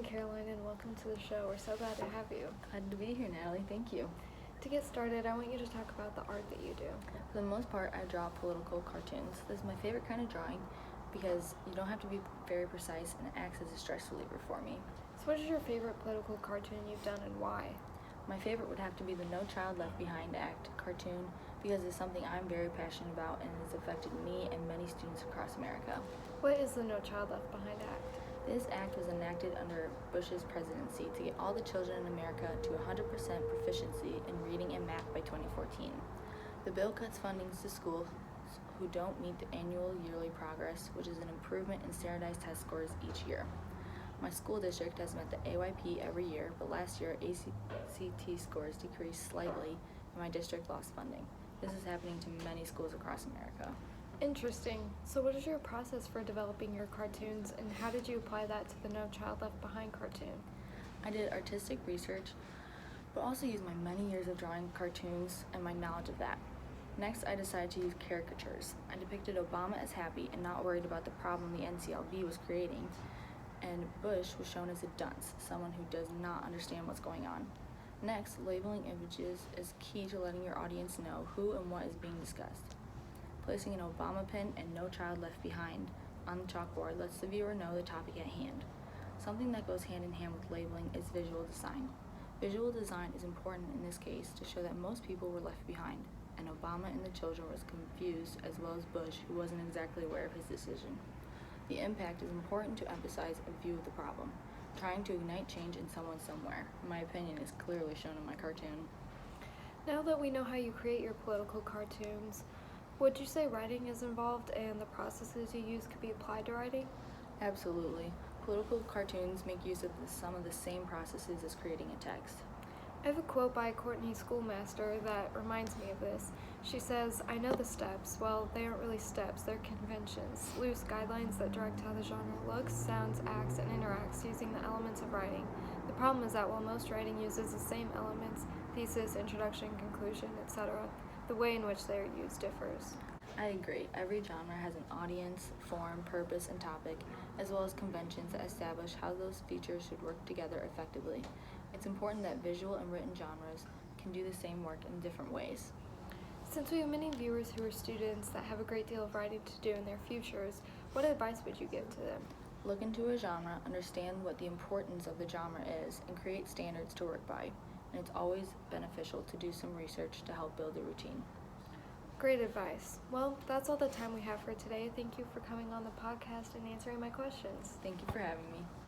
Caroline, and welcome to the show. We're so glad to have you. Glad to be here, Natalie. Thank you. To get started, I want you to talk about the art that you do. For the most part, I draw political cartoons. This is my favorite kind of drawing because you don't have to be very precise and it acts as a stress reliever for me. So what is your favorite political cartoon you've done and why? My favorite would have to be the No Child Left Behind Act cartoon because it's something I'm very passionate about and has affected me and many students across America. What is the No Child Left Behind Act? This act was enacted under Bush's presidency to get all the children in America to 100% proficiency in reading and math by 2014. The bill cuts fundings to schools who don't meet the annual yearly progress, which is an improvement in standardized test scores each year. My school district has met the AYP every year, but last year ACT scores decreased slightly and my district lost funding. This is happening to many schools across America. Interesting. So what is your process for developing your cartoons, and how did you apply that to the No Child Left Behind cartoon? I did artistic research, but also used my many years of drawing cartoons and my knowledge of that. Next, I decided to use caricatures. I depicted Obama as happy and not worried about the problem the NCLB was creating, and Bush was shown as a dunce, someone who does not understand what's going on. Next, labeling images is key to letting your audience know who and what is being discussed. Placing an Obama pin and No Child Left Behind on the chalkboard lets the viewer know the topic at hand. Something that goes hand in hand with labeling is visual design. Visual design is important in this case to show that most people were left behind, and Obama and the children was confused as well as Bush, who wasn't exactly aware of his decision. The impact is important to emphasize a view of the problem, trying to ignite change in someone somewhere. My opinion is clearly shown in my cartoon. Now that we know how you create your political cartoons, would you say writing is involved and the processes you use could be applied to writing? Absolutely. Political cartoons make use of some of the same processes as creating a text. I have a quote by Courtney Schoolmaster that reminds me of this. She says, "I know the steps. Well, they aren't really steps, they're conventions, loose guidelines that direct how the genre looks, sounds, acts, and interacts using the elements of writing. The problem is that while most writing uses the same elements, thesis, introduction, conclusion, etc., the way in which they are used differs." I agree. Every genre has an audience, form, purpose, and topic, as well as conventions that establish how those features should work together effectively. It's important that visual and written genres can do the same work in different ways. Since we have many viewers who are students that have a great deal of writing to do in their futures, what advice would you give to them? Look into a genre, understand what the importance of the genre is, and create standards to work by. And it's always beneficial to do some research to help build a routine. Great advice. Well, that's all the time we have for today. Thank you for coming on the podcast and answering my questions. Thank you for having me.